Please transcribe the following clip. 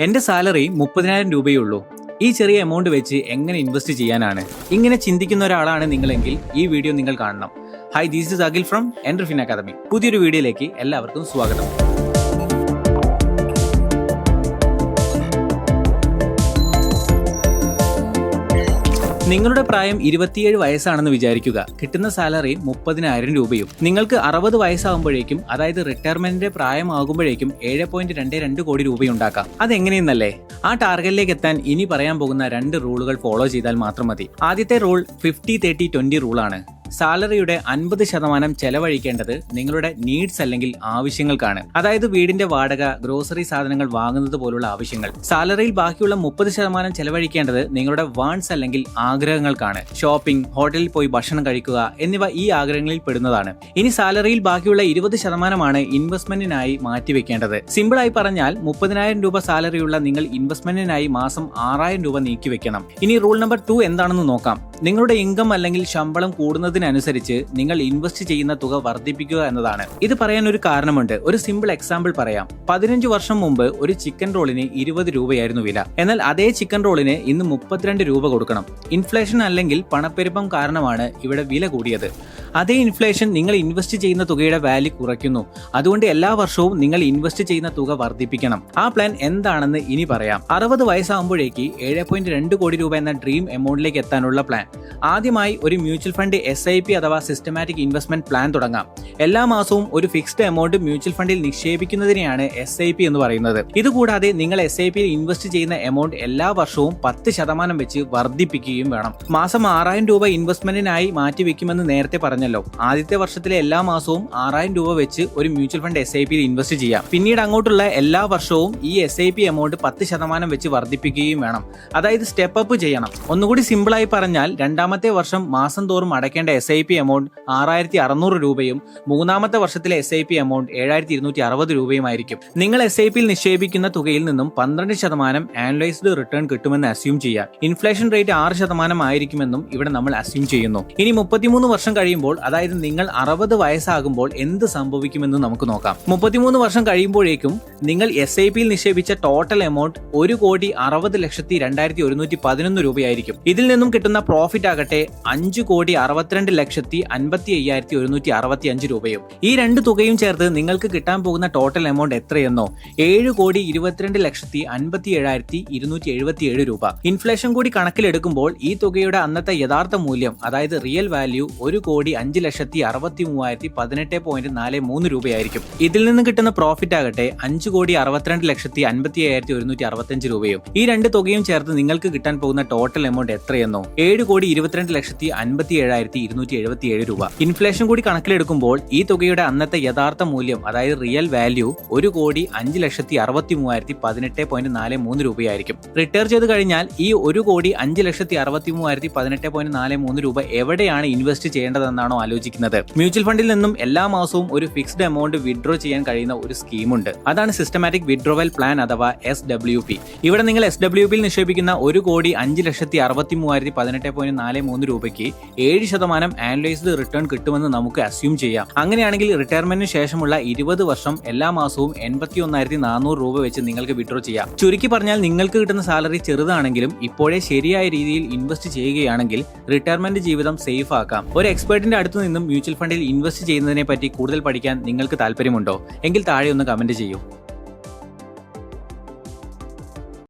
എന്റെ സാലറി 30,000 രൂപയേ ഉള്ളൂ. ഈ ചെറിയ എമൗണ്ട് വെച്ച് എങ്ങനെ ഇൻവെസ്റ്റ് ചെയ്യാനാണ്? ഇങ്ങനെ ചിന്തിക്കുന്ന ഒരാളാണ് നിങ്ങളെങ്കിൽ ഈ വീഡിയോ നിങ്ങൾ കാണണം. Hi, this is Akhil from എൻട്രഫിൻ അക്കാദമി. പുതിയൊരു വീഡിയോയിലേക്ക് എല്ലാവർക്കും സ്വാഗതം. നിങ്ങളുടെ പ്രായം 27 വയസ്സാണെന്ന് വിചാരിക്കുക. കിട്ടുന്ന സാലറി 30,000 രൂപയും. നിങ്ങൾക്ക് 60 വയസ്സാകുമ്പോഴേക്കും, അതായത് റിട്ടയർമെന്റിന്റെ പ്രായമാകുമ്പോഴേക്കും 7.22 കോടി രൂപയുണ്ടാക്കാം. അതെങ്ങനെയെന്നല്ലേ? ആ ടാർഗറ്റിലേക്ക് എത്താൻ ഇനി പറയാൻ പോകുന്ന 2 റൂളുകൾ ഫോളോ ചെയ്താൽ മാത്രം മതി. ആദ്യത്തെ റൂൾ 50-30-20 റൂളാണ്. സാലറിയുടെ 50% ചെലവഴിക്കേണ്ടത് നിങ്ങളുടെ നീഡ്സ് അല്ലെങ്കിൽ ആവശ്യങ്ങൾക്കാണ്. അതായത് വീടിന്റെ വാടക, ഗ്രോസറി സാധനങ്ങൾ വാങ്ങുന്നത് പോലുള്ള ആവശ്യങ്ങൾ. സാലറിയിൽ ബാക്കിയുള്ള 30% ചെലവഴിക്കേണ്ടത് നിങ്ങളുടെ വാണ്ട്സ് അല്ലെങ്കിൽ ആഗ്രഹങ്ങൾക്കാണ്. ഷോപ്പിംഗ്, ഹോട്ടലിൽ പോയി ഭക്ഷണം കഴിക്കുക എന്നിവ ഈ ആഗ്രഹങ്ങളിൽ പെടുന്നതാണ്. ഇനി സാലറിയിൽ ബാക്കിയുള്ള 20% ഇൻവെസ്റ്റ്മെന്റിനായി മാറ്റിവെക്കേണ്ടത്. സിമ്പിളായി പറഞ്ഞാൽ 30,000 രൂപ സാലറിയുള്ള നിങ്ങൾ ഇൻവെസ്റ്റ്മെന്റിനായി മാസം 6,000 രൂപ നീക്കിവെക്കണം. ഇനി റൂൾ നമ്പർ 2 എന്താണെന്ന് നോക്കാം. നിങ്ങളുടെ ഇൻകം അല്ലെങ്കിൽ ശമ്പളം കൂടുന്നതിനനുസരിച്ച് നിങ്ങൾ ഇൻവെസ്റ്റ് ചെയ്യുന്ന തുക വർദ്ധിപ്പിക്കുക എന്നതാണ്. ഇത് പറയാൻ ഒരു കാരണമുണ്ട്. ഒരു സിമ്പിൾ എക്സാമ്പിൾ പറയാം. 15 വർഷം മുമ്പ് ഒരു ചിക്കൻ റോളിന് 20 രൂപയായിരുന്നു വില. എന്നാൽ അതേ ചിക്കൻ റോളിന് ഇന്ന് 32 രൂപ കൊടുക്കണം. ഇൻഫ്ലേഷൻ അല്ലെങ്കിൽ പണപ്പെരുപ്പം കാരണമാണ് ഇവിടെ വില കൂടിയത്. അതേ ഇൻഫ്ലേഷൻ നിങ്ങൾ ഇൻവെസ്റ്റ് ചെയ്യുന്ന തുകയുടെ വാല്യൂ കുറയ്ക്കുന്നു. അതുകൊണ്ട് എല്ലാ വർഷവും നിങ്ങൾ ഇൻവെസ്റ്റ് ചെയ്യുന്ന തുക വർദ്ധിപ്പിക്കണം. ആ പ്ലാൻ എന്താണെന്ന് ഇനി പറയാം. 60 വയസ്സാകുമ്പോഴേക്ക് 7.2 കോടി രൂപ എന്ന ഡ്രീം എമൗണ്ടിലേക്ക് എത്താനുള്ള പ്ലാൻ. ആദ്യമായി ഒരു മ്യൂച്വൽ ഫണ്ട് SIP അഥവാ സിസ്റ്റമാറ്റിക് ഇൻവെസ്റ്റ്മെന്റ് പ്ലാൻ തുടങ്ങാം. എല്ലാ മാസവും ഒരു ഫിക്സ്ഡ് എമൗണ്ട് മ്യൂച്വൽ ഫണ്ടിൽ നിക്ഷേപിക്കുന്നതിനെയാണ് SIP എന്ന് പറയുന്നത്. ഇതുകൂടാതെ നിങ്ങൾ SIPയിൽ ഇൻവെസ്റ്റ് ചെയ്യുന്ന എമൗണ്ട് എല്ലാ വർഷവും 10% വെച്ച് വർദ്ധിപ്പിക്കുകയും വേണം. മാസം 6,000 രൂപ ഇൻവെസ്റ്റ്മെന്റിനായി മാറ്റിവെക്കുമെന്ന് നേരത്തെ പറഞ്ഞല്ലോ. ആദ്യത്തെ വർഷത്തിലെ എല്ലാ മാസവും 6,000 രൂപ വെച്ച് ഒരു മ്യൂച്വൽ ഫണ്ട് SIPയിൽ ഇൻവെസ്റ്റ് ചെയ്യാം. പിന്നീട് അങ്ങോട്ടുള്ള എല്ലാ വർഷവും ഈ SIP എമൗണ്ട് 10% വെച്ച് വർദ്ധിപ്പിക്കുകയും വേണം. അതായത് സ്റ്റെപ്പ് അപ്പ് ചെയ്യണം. ഒന്നുകൂടി സിമ്പിളായി പറഞ്ഞാൽ, രണ്ടാമത്തെ വർഷം മാസം തോറും അടയ്ക്കേണ്ട SIP എമൗണ്ട് 6,600 രൂപയും മൂന്നാമത്തെ വർഷത്തിലെ SIP എമൗണ്ട് 7,260 രൂപയുമായിരിക്കും. നിങ്ങൾ SIPയിൽ നിക്ഷേപിക്കുന്ന തുകയിൽ നിന്നും 12% ആനുവലൈസ്ഡ് റിട്ടേൺ കിട്ടുമെന്ന് അസ്യൂം ചെയ്യാം. ഇൻഫ്ലേഷൻ റേറ്റ് 6% ആയിരിക്കുമെന്നും ഇവിടെ നമ്മൾ അസ്യൂം ചെയ്യുന്നു. ഇനി 33 വർഷം കഴിയുമ്പോൾ, അതായത് നിങ്ങൾ 60 വയസ്സാകുമ്പോൾ എന്ത് സംഭവിക്കുമെന്ന് നമുക്ക് നോക്കാം. 33 വർഷം കഴിയുമ്പോഴേക്കും നിങ്ങൾ SIPയിൽ നിക്ഷേപിച്ച ടോട്ടൽ എമൗണ്ട് 1,60,02,111 രൂപയായിരിക്കും. ഇതിൽ നിന്നും കിട്ടുന്ന പ്രോഫിറ്റ് ആകട്ടെ 5,62,55,165 രൂപയും. ഈ 2 തുകയും ചേർത്ത് നിങ്ങൾക്ക് കിട്ടാൻ പോകുന്ന ടോട്ടൽ എമൗണ്ട് എത്രയെന്നോ? 7,22,57,277 രൂപ. ഇൻഫ്ലേഷൻ കൂടി കണക്കിലെടുക്കുമ്പോൾ ഈ തുകയുടെ അന്നത്തെ യഥാർത്ഥ മൂല്യം, അതായത് റിയൽ വാല്യൂ, 1,05,63,18.43 രൂപയായിരിക്കും. ഇതിൽ നിന്ന് കിട്ടുന്ന പ്രോഫിറ്റ് ആകട്ടെ 5,62,55,165 രൂപയും. ഈ 2 തുകയും ചേർത്ത് നിങ്ങൾക്ക് കിട്ടാൻ പോകുന്ന ടോട്ടൽ എമൗണ്ട് എത്രയെന്നോ? 7,22,57,277 രൂപ. ഇൻഫ്ലേഷൻ കൂടി കണക്കിലെടുക്കുമ്പോൾ ഈ തുകയുടെ അന്നത്തെ യഥാർത്ഥ മൂല്യം, അതായത് റിയൽ വാല്യൂ, 1,05,63,18.43 രൂപയായിരിക്കും. റിട്ടയർ ചെയ്ത് കഴിഞ്ഞാൽ ഈ 1,05,63,18.43 രൂപ എവിടെയാണ് ഇൻവെസ്റ്റ് ചെയ്യേണ്ടതെന്നാണോ ആലോചിക്കുന്നത്? മ്യൂച്വൽ ഫണ്ടിൽ നിന്നും എല്ലാ മാസവും ഒരു ഫിക്സ്ഡ് എമൗണ്ട് വിഡ്രോ ചെയ്യാൻ കഴിയുന്ന ഒരു സ്കീമുണ്ട്. അതാണ് സിസ്റ്റമാറ്റിക് വിഡ്രോവൽ പ്ലാൻ അഥവാ SWP. ഇവിടെ നിങ്ങൾ SWPയിൽ നിക്ഷേപിക്കുന്ന 1,05,63,18.43 രൂപയ്ക്ക് 7% ആനുവലൈസ്ഡ് റിട്ടേൺ കിട്ടുമെന്ന് നമുക്ക് അസ്യൂം ചെയ്യാം. അങ്ങനെയാണെങ്കിൽ റിട്ടയർമെന്റിന് ശേഷമുള്ള 20 വർഷം എല്ലാ മാസവും 81,400 രൂപ വെച്ച് നിങ്ങൾക്ക് വിഡ്രോ ചെയ്യാം. ചുരുക്കി പറഞ്ഞാൽ, നിങ്ങൾക്ക് കിട്ടുന്ന സാലറി ചെറുതാണെങ്കിലും ഇപ്പോഴേ ശരിയായ രീതിയിൽ ഇൻവെസ്റ്റ് ചെയ്യുകയാണെങ്കിൽ റിട്ടയർമെന്റ് ജീവിതം സേഫ് ആക്കാം. ഒരു എക്സ്പെർട്ടിന്റെ അടുത്തു നിന്നും മ്യൂച്വൽ ഫണ്ടിൽ ഇൻവെസ്റ്റ് ചെയ്യുന്നതിനെ പറ്റി കൂടുതൽ പഠിക്കാൻ നിങ്ങൾക്ക് താല്പര്യമുണ്ടോ? എങ്കിൽ താഴെ ഒന്ന് കമന്റ് ചെയ്യൂ.